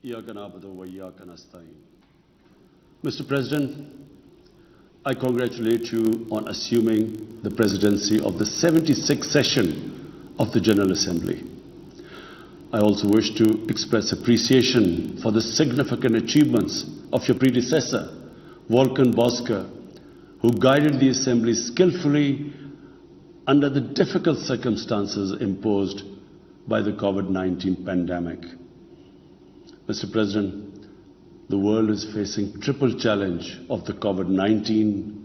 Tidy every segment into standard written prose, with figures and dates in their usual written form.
إياك نعبد وإياك نستعين. Mr. President, I congratulate you on assuming the presidency of the 76th session of the General Assembly. I also wish to express appreciation for the significant achievements of your predecessor, Volkan Bozkır, who guided the Assembly skillfully under the difficult circumstances imposed by the COVID-19 pandemic. Mr. President, the world is facing triple challenge of the COVID-19,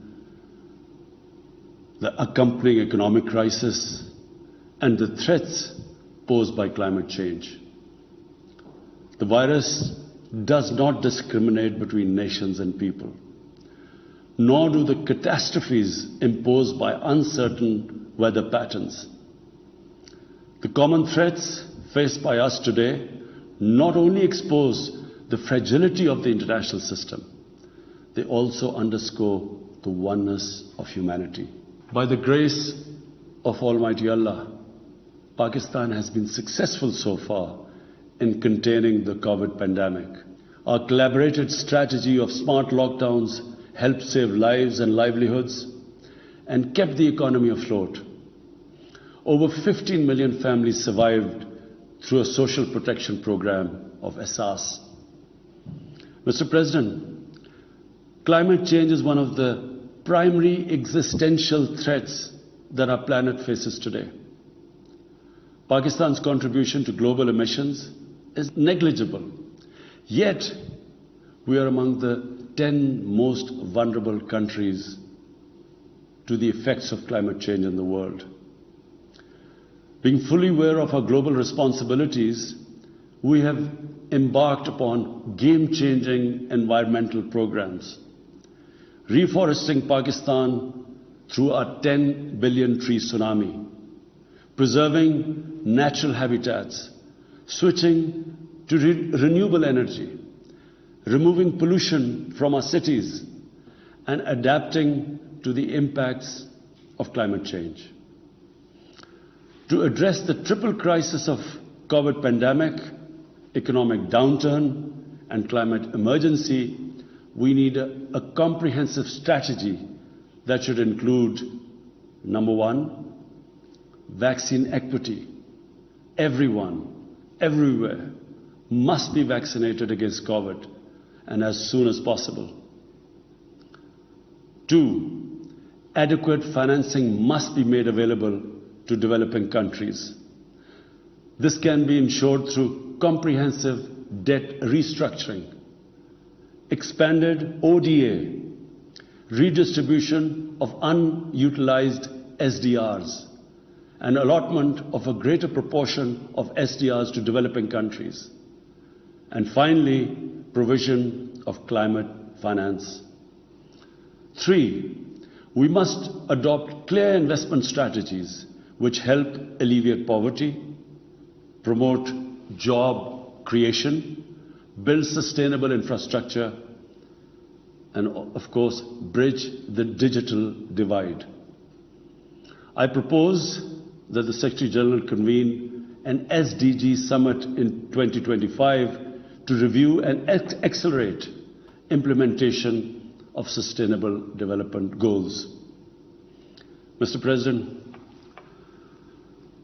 the accompanying economic crisis, and the threats posed by climate change. The virus does not discriminate between nations and people, nor do the catastrophes imposed by uncertain weather patterns. The common threats faced by us today not only expose the fragility of the international system, they also underscore the oneness of humanity. By the grace of Almighty Allah, Pakistan has been successful so far in containing the COVID pandemic. Our collaborated strategy of smart lockdowns helped save lives and livelihoods and kept the economy afloat. Over 15 million families survived through a social protection program of Asas. Mr. President, climate change is one of the primary existential threats that our planet faces today. Pakistan's contribution to global emissions is negligible, yet we are among the 10 most vulnerable countries to the effects of climate change in the world. Being fully aware of our global responsibilities, we have embarked upon game-changing environmental programs, reforesting Pakistan through our 10 billion tree tsunami, preserving natural habitats, switching to renewable energy, removing pollution from our cities, and adapting to the impacts of climate change. To address the triple crisis of COVID pandemic, economic downturn, and climate emergency, we need a comprehensive strategy that should include, number one, vaccine equity. Everyone, everywhere, must be vaccinated against COVID, and as soon as possible. Two, adequate financing must be made available to developing countries. This can be ensured through comprehensive debt restructuring, expanded ODA, redistribution of unutilized SDRs, and allotment of a greater proportion of SDRs to developing countries. And finally, provision of climate finance. Three, we must adopt clear investment strategies which help alleviate poverty, promote job creation, build sustainable infrastructure, and of course, bridge the digital divide. I propose that the Secretary General convene an SDG summit in 2025 to review and accelerate implementation of sustainable development goals. Mr. President,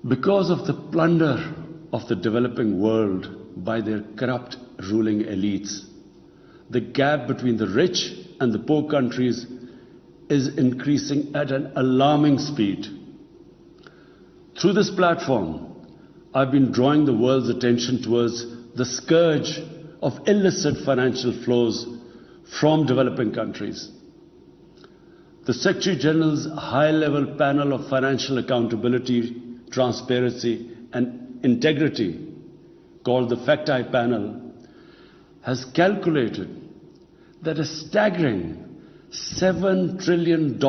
because of the plunder of the developing world by their corrupt ruling elites, the gap between the rich and the poor countries is increasing at an alarming speed. Through this platform, I've been drawing the world's attention towards the scourge of illicit financial flows from developing countries. The Secretary General's high-level panel of financial accountability, transparency and integrity, called the FACTI panel, has calculated that a staggering $7 trillion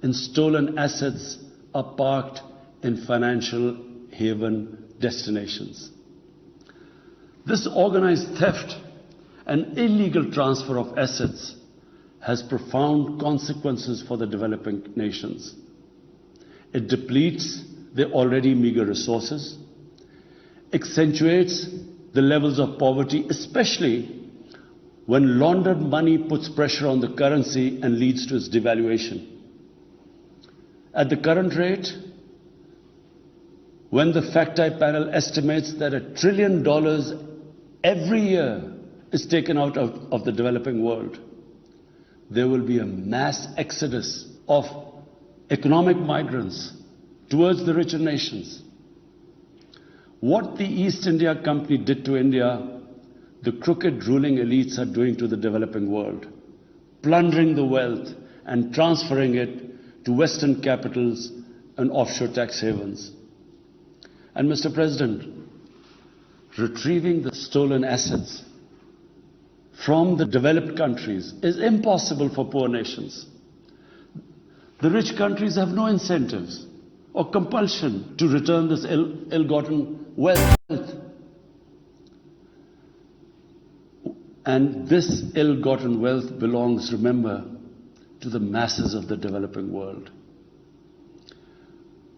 in stolen assets are parked in financial haven destinations. This organized theft and illegal transfer of assets has profound consequences for the developing nations. It depletes their already meager resources, accentuates the levels of poverty, especially when laundered money puts pressure on the currency and leads to its devaluation. At the current rate, when the FACTI panel estimates that $1 trillion every year is taken out of the developing world, there will be a mass exodus of economic migrants towards the richer nations. What the East India Company did to India, the crooked ruling elites are doing to the developing world, plundering the wealth and transferring it to Western capitals and offshore tax havens. And Mr. President, retrieving the stolen assets from the developed countries is impossible for poor nations. The rich countries have no incentives or compulsion to return this ill-gotten wealth. And this ill-gotten wealth belongs, remember, to the masses of the developing world.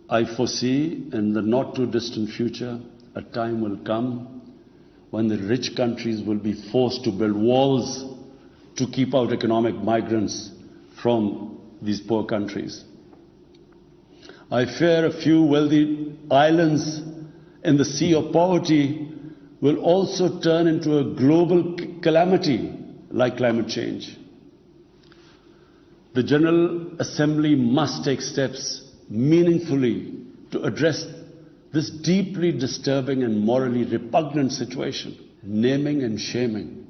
I foresee in the not-too-distant future, a time will come when the rich countries will be forced to build walls to keep out economic migrants from these poor countries. I fear a few wealthy islands in the sea of poverty will also turn into a global calamity like climate change. The General Assembly must take steps meaningfully to address this deeply disturbing and morally repugnant situation, naming and shaming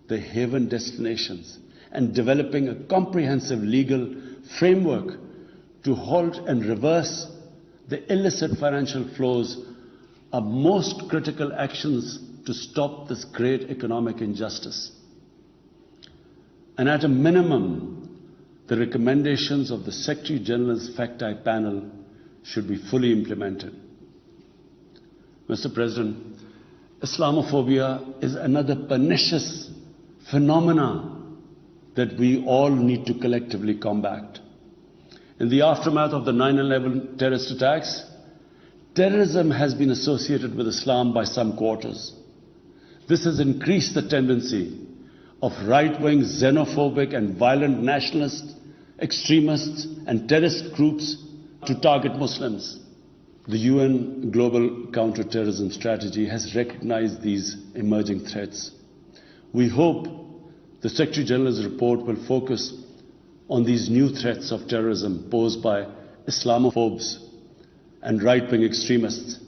the haven destinations and developing a comprehensive legal framework to halt and reverse the illicit financial flows are most critical actions to stop this great economic injustice. And at a minimum, the recommendations of the Secretary General's FACTI panel should be fully implemented. Mr. President, Islamophobia is another pernicious phenomenon that we all need to collectively combat. In the aftermath of the 9/11 terrorist attacks, terrorism has been associated with Islam by some quarters. This has increased the tendency of right-wing, xenophobic and violent nationalists, extremists and terrorist groups to target Muslims. The UN Global Counter-Terrorism Strategy has recognized these emerging threats. We hope the Secretary General's report will focus on these new threats of terrorism posed by Islamophobes and right-wing extremists.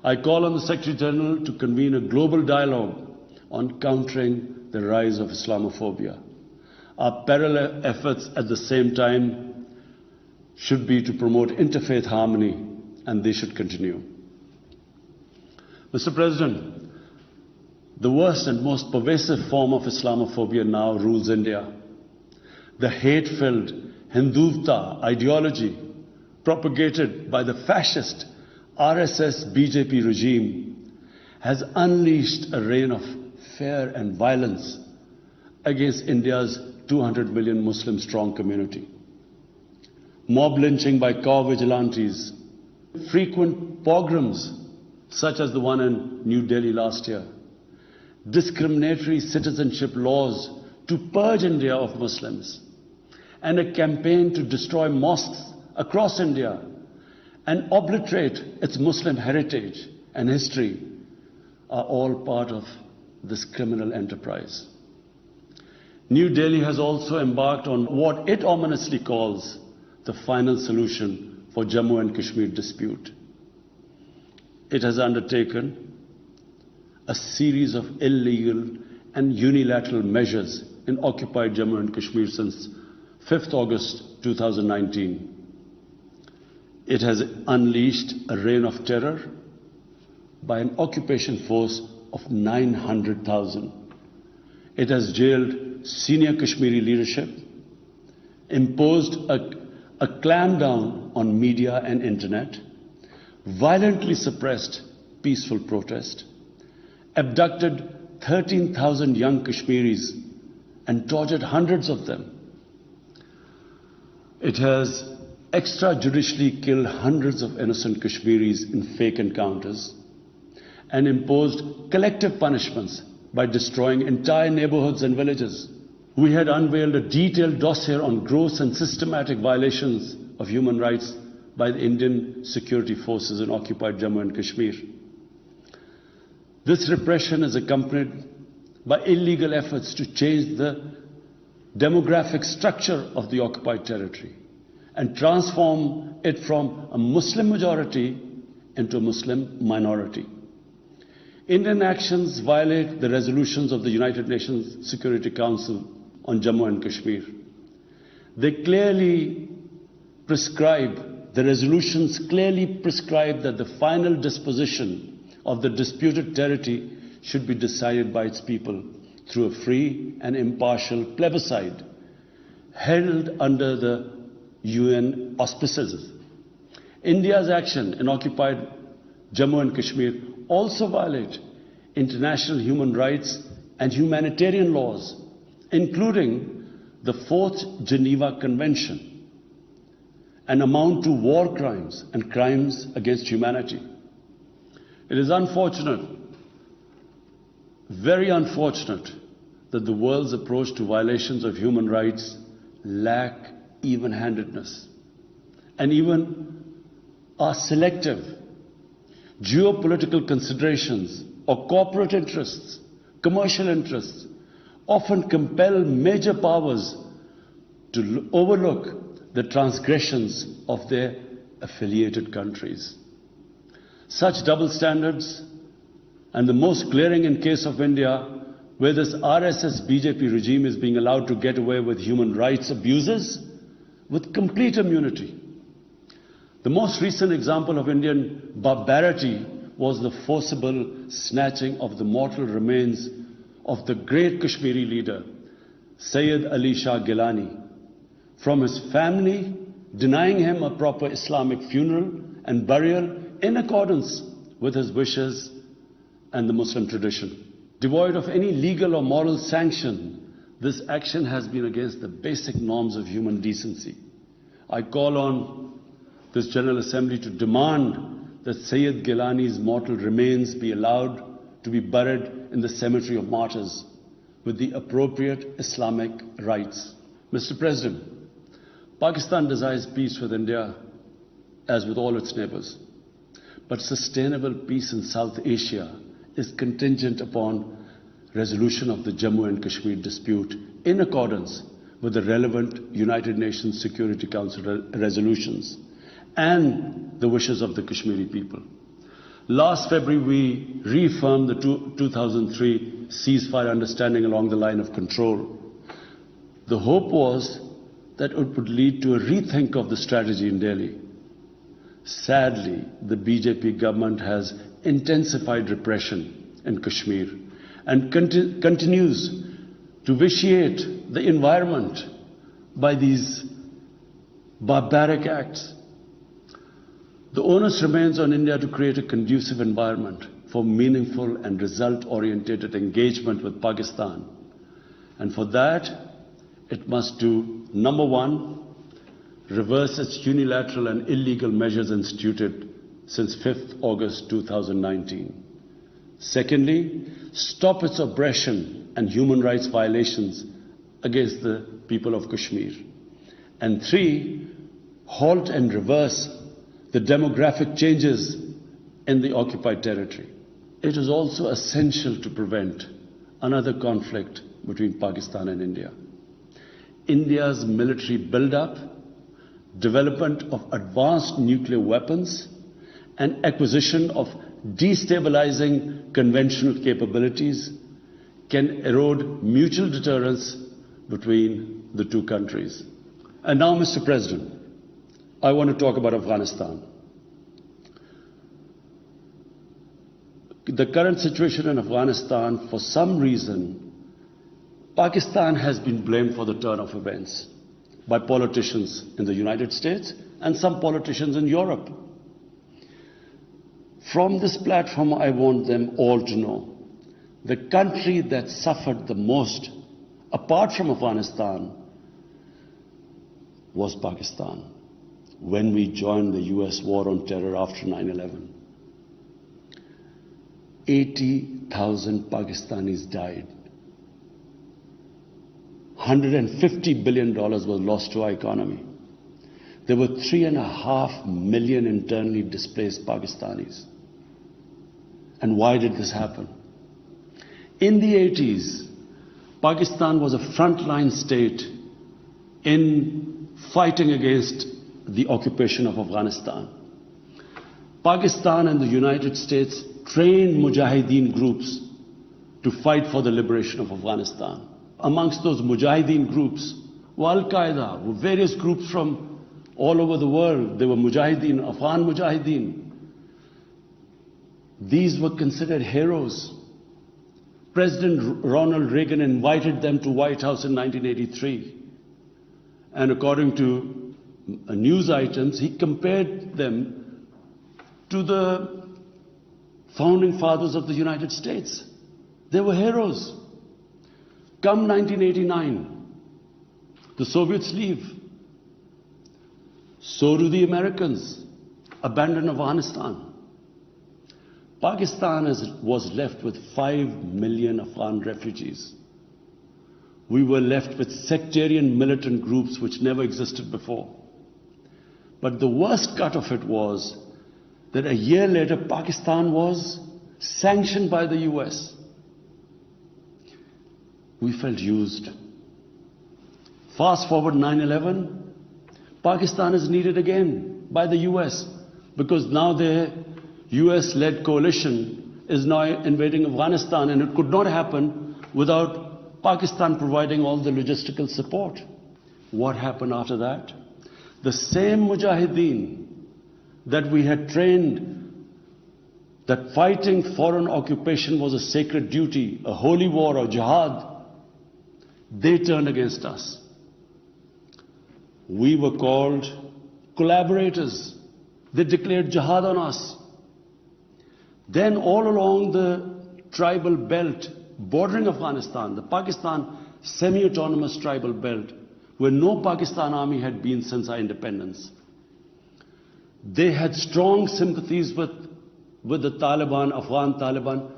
I call on the Secretary General to convene a global dialogue on countering the rise of Islamophobia. Our parallel efforts at the same time should be to promote interfaith harmony, and they should continue. Mr. President, the worst and most pervasive form of Islamophobia now rules India. The hate-filled Hindutva ideology propagated by the fascist RSS-BJP regime has unleashed a reign of fear and violence against India's 200 million Muslim-strong community. Mob lynching by cow vigilantes, frequent pogroms such as the one in New Delhi last year, discriminatory citizenship laws to purge India of Muslims, and a campaign to destroy mosques across India and obliterate its Muslim heritage and history are all part of this criminal enterprise. New Delhi has also embarked on what it ominously calls the final solution for Jammu and Kashmir dispute. It has undertaken a series of illegal and unilateral measures in occupied Jammu and Kashmir since 5th August 2019. It has unleashed a reign of terror by an occupation force of 900,000. It has jailed senior Kashmiri leadership, imposed a clampdown on media and internet, violently suppressed peaceful protest, abducted 13,000 young Kashmiris and tortured hundreds of them. It has extrajudicially killed hundreds of innocent Kashmiris in fake encounters and imposed collective punishments by destroying entire neighborhoods and villages. We had unveiled a detailed dossier on gross and systematic violations of human rights by the Indian security forces in occupied Jammu and Kashmir. This repression is accompanied by illegal efforts to change the demographic structure of the occupied territory and transform it from a Muslim majority into a Muslim minority. Indian actions violate the resolutions of the United Nations Security Council on Jammu and Kashmir. The resolutions clearly prescribe that the final disposition of the disputed territory should be decided by its people through a free and impartial plebiscite held under the UN auspices. India's action in occupied Jammu and Kashmir also violate international human rights and humanitarian laws, including the Fourth Geneva Convention, and amount to war crimes and crimes against humanity. It is unfortunate, very unfortunate, that the world's approach to violations of human rights lack even-handedness and even are selective. Geopolitical considerations or corporate interests, commercial interests, often compel major powers to overlook the transgressions of their affiliated countries. Such double standards, and the most glaring in case of India, where this RSS-BJP regime is being allowed to get away with human rights abuses with complete immunity. The most recent example of Indian barbarity was the forcible snatching of the mortal remains of the great Kashmiri leader, Sayyid Ali Shah Gilani, from his family, denying him a proper Islamic funeral and burial in accordance with his wishes and the Muslim tradition. Devoid of any legal or moral sanction, this action has been against the basic norms of human decency. I call on this General Assembly to demand that Sayyid Gilani's mortal remains be allowed to be buried in the cemetery of martyrs with the appropriate Islamic rites. Mr. President, Pakistan desires peace with India as with all its neighbors. But sustainable peace in South Asia is contingent upon resolution of the Jammu and Kashmir dispute in accordance with the relevant United Nations Security Council resolutions and the wishes of the Kashmiri people. Last February, we reaffirmed the 2003 ceasefire understanding along the line of control. The hope was that it would lead to a rethink of the strategy in Delhi. Sadly, the BJP government has intensified repression in Kashmir and continues to vitiate the environment by these barbaric acts. The onus remains on India to create a conducive environment for meaningful and result-oriented engagement with Pakistan. And for that, it must do, number one, reverse its unilateral and illegal measures instituted since 5th August 2019. Secondly, stop its oppression and human rights violations against the people of Kashmir. And three, halt and reverse the demographic changes in the occupied territory. It is also essential to prevent another conflict between Pakistan and India. India's military build-up, development of advanced nuclear weapons, and acquisition of destabilizing conventional capabilities can erode mutual deterrence between the two countries. And now, Mr. President, I want to talk about Afghanistan. The current situation in Afghanistan, for some reason, Pakistan has been blamed for the turn of events by politicians in the United States and some politicians in Europe. From this platform, I want them all to know the country that suffered the most, apart from Afghanistan, was Pakistan when we joined the US war on terror after 9/11. 80,000 Pakistanis died. $150 billion was lost to our economy. There were 3.5 million internally displaced Pakistanis. And why did this happen? In the 80s, Pakistan was a frontline state in fighting against the occupation of Afghanistan. Pakistan and the United States trained mujahideen groups to fight for the liberation of Afghanistan. Amongst those mujahideen groups were Al-Qaeda, were various groups from all over the world. They were mujahideen, Afghan mujahideen. These were considered heroes. President Ronald Reagan invited them to White House in 1983. And according to news items, he compared them to the founding fathers of the United States. They were heroes. Come 1989, the Soviets leave. So do the Americans, abandon Afghanistan. Pakistan was left with 5 million Afghan refugees. We were left with sectarian militant groups which never existed before. But the worst cut of it was that a year later, Pakistan was sanctioned by the US. We felt used. Fast forward 9/11, Pakistan is needed again by the US because now their US-led coalition is now invading Afghanistan, and it could not happen without Pakistan providing all the logistical support. What happened after that? The same mujahideen that we had trained that fighting foreign occupation was a sacred duty, a holy war or jihad, they turned against us. We were called collaborators. They declared jihad on us. Then all along the tribal belt bordering Afghanistan, the Pakistan semi-autonomous tribal belt, where no Pakistan army had been since our independence, they had strong sympathies with the Taliban, Afghan Taliban,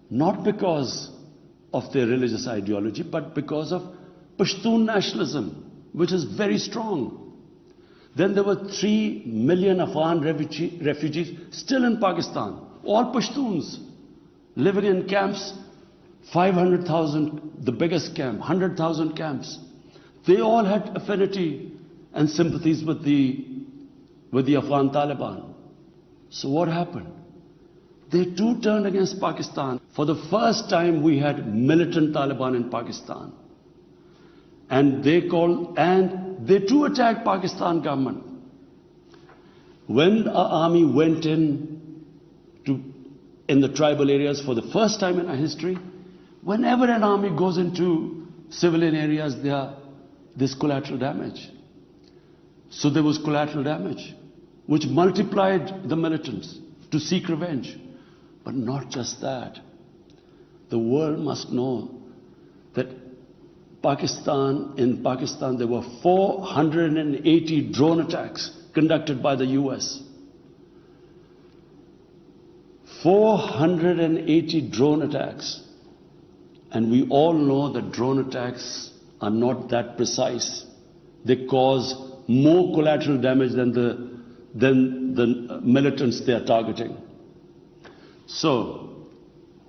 not because of their religious ideology, but because of Pashtun nationalism, which is very strong. Then there were 3 million Afghan refugees still in Pakistan, all Pashtuns, living in camps, 500,000, the biggest camp, 100,000 camps. They all had affinity and sympathies with the Afghan Taliban. So what happened? They too turned against Pakistan. For the first time, we had militant Taliban in Pakistan. And they too attacked Pakistan government. When our army went in the tribal areas for the first time in our history, whenever an army goes into civilian areas, there's collateral damage. So there was collateral damage, which multiplied the militants to seek revenge. But not just that. The world must know that in Pakistan there were 480 drone attacks conducted by the US. 480 drone attacks. And we all know that drone attacks are not that precise. They cause more collateral damage than the militants they are targeting. So,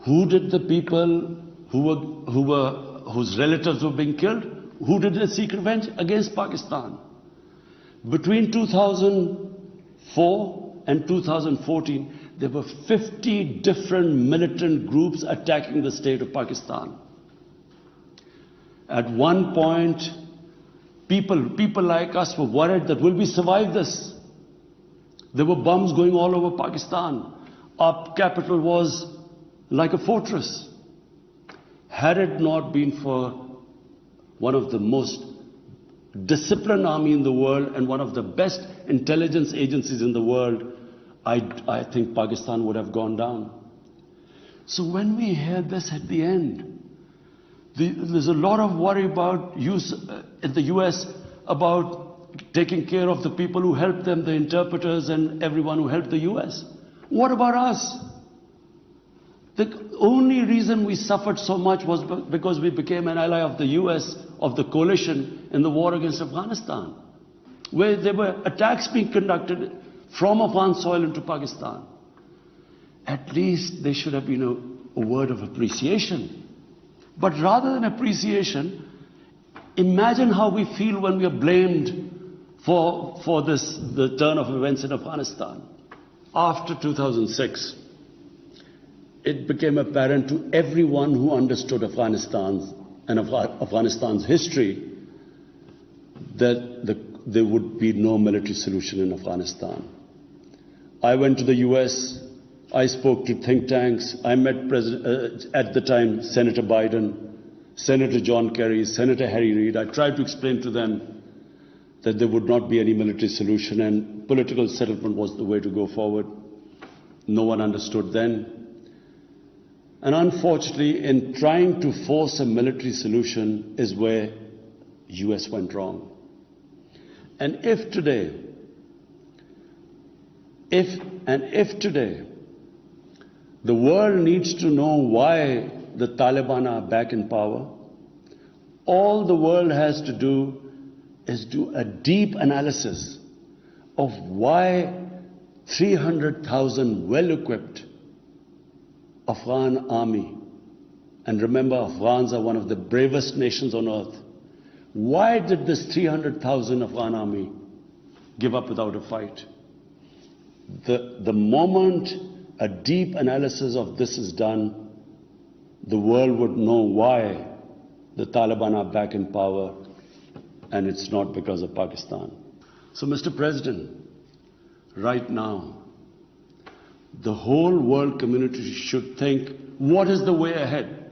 who did the people whose relatives were being killed? Who did they seek revenge? Against Pakistan. Between 2004 and 2014, there were 50 different militant groups attacking the state of Pakistan. At one point, people like us were worried that will we survive this? There were bombs going all over Pakistan. Our capital was like a fortress. Had it not been for one of the most disciplined army in the world and one of the best intelligence agencies in the world, I think Pakistan would have gone down. So when we hear this at the end, there's a lot of worry about in the US about taking care of the people who helped them, the interpreters and everyone who helped the US. What about us? The only reason we suffered so much was because we became an ally of the US, of the coalition in the war against Afghanistan, where there were attacks being conducted from Afghan soil into Pakistan. At least there should have been a word of appreciation. But rather than appreciation, imagine how we feel when we are blamed for the turn of events in Afghanistan. After 2006, it became apparent to everyone who understood Afghanistan's history that there would be no military solution in Afghanistan. I went to the US, I spoke to think tanks, I met at the time Senator Biden, Senator John Kerry, Senator Harry Reid. I tried to explain to them that there would not be any military solution and political settlement was the way to go forward. No one understood then. And unfortunately, in trying to force a military solution is where US went wrong. And if today, the world needs to know why the Taliban are back in power, all the world has to do is do a deep analysis of why 300,000 well-equipped Afghan army, and remember, Afghans are one of the bravest nations on earth. Why did this 300,000 Afghan army give up without a fight? The moment a deep analysis of this is done, the world would know why the Taliban are back in power, and it's not because of Pakistan. So, Mr. President, right now, the whole world community should think, what is the way ahead?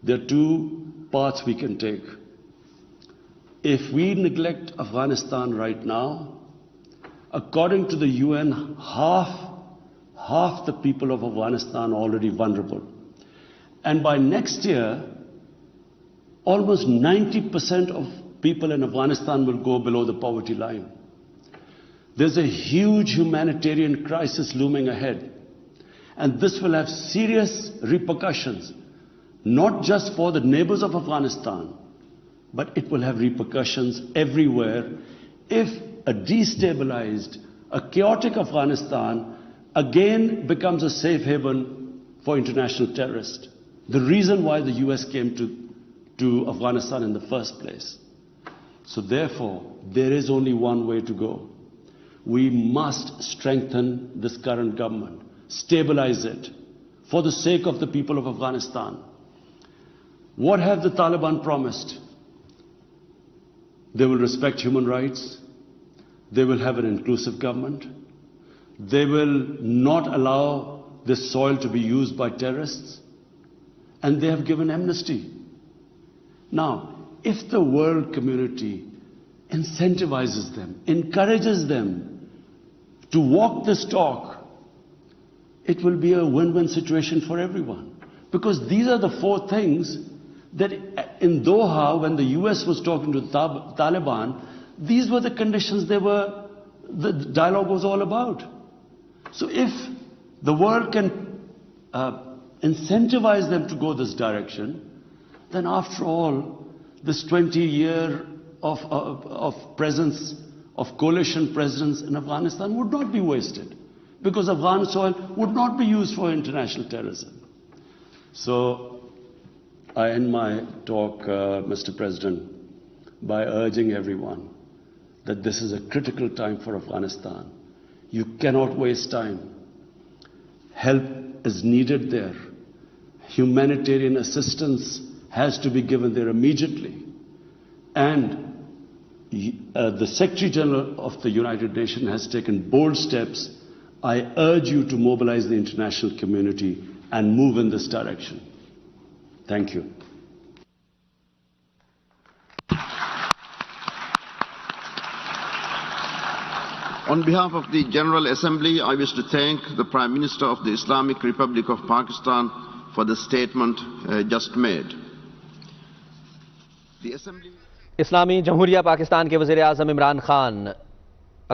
There are two paths we can take. If we neglect Afghanistan right now, according to the UN, half the people of Afghanistan are already vulnerable. And by next year, almost 90% of people in Afghanistan will go below the poverty line. There's a huge humanitarian crisis looming ahead. And this will have serious repercussions, not just for the neighbors of Afghanistan, but it will have repercussions everywhere if a destabilized, a chaotic Afghanistan again becomes a safe haven for international terrorists. The reason why the US came to Afghanistan in the first place. So therefore, there is only one way to go. We must strengthen this current government, stabilize it, for the sake of the people of Afghanistan. What have the Taliban promised? They will respect human rights. They will have an inclusive government. They will not allow this soil to be used by terrorists. And they have given amnesty. Now, if the world community incentivizes them, encourages them to walk this talk, it will be a win-win situation for everyone. Because these are the four things that in Doha, when the US was talking to the Taliban, these were the conditions the dialogue was all about. So if the world can incentivize them to go this direction, then after all, this 20-year of presence, of coalition presence in Afghanistan would not be wasted, because Afghan soil would not be used for international terrorism. So I end my talk, Mr. President, by urging everyone that this is a critical time for Afghanistan. You cannot waste time. Help is needed there. Humanitarian assistance has to be given there immediately. And the Secretary General of the United Nations has taken bold steps. I urge you to mobilize the international community and move in this direction. Thank you. On behalf of the General Assembly, I wish to thank the Prime Minister of the Islamic Republic of Pakistan for the statement just made. The Assembly... इस्लामी जमहूरिया पाकिस्तान के वज़ीर-ए-आज़म इमरान खान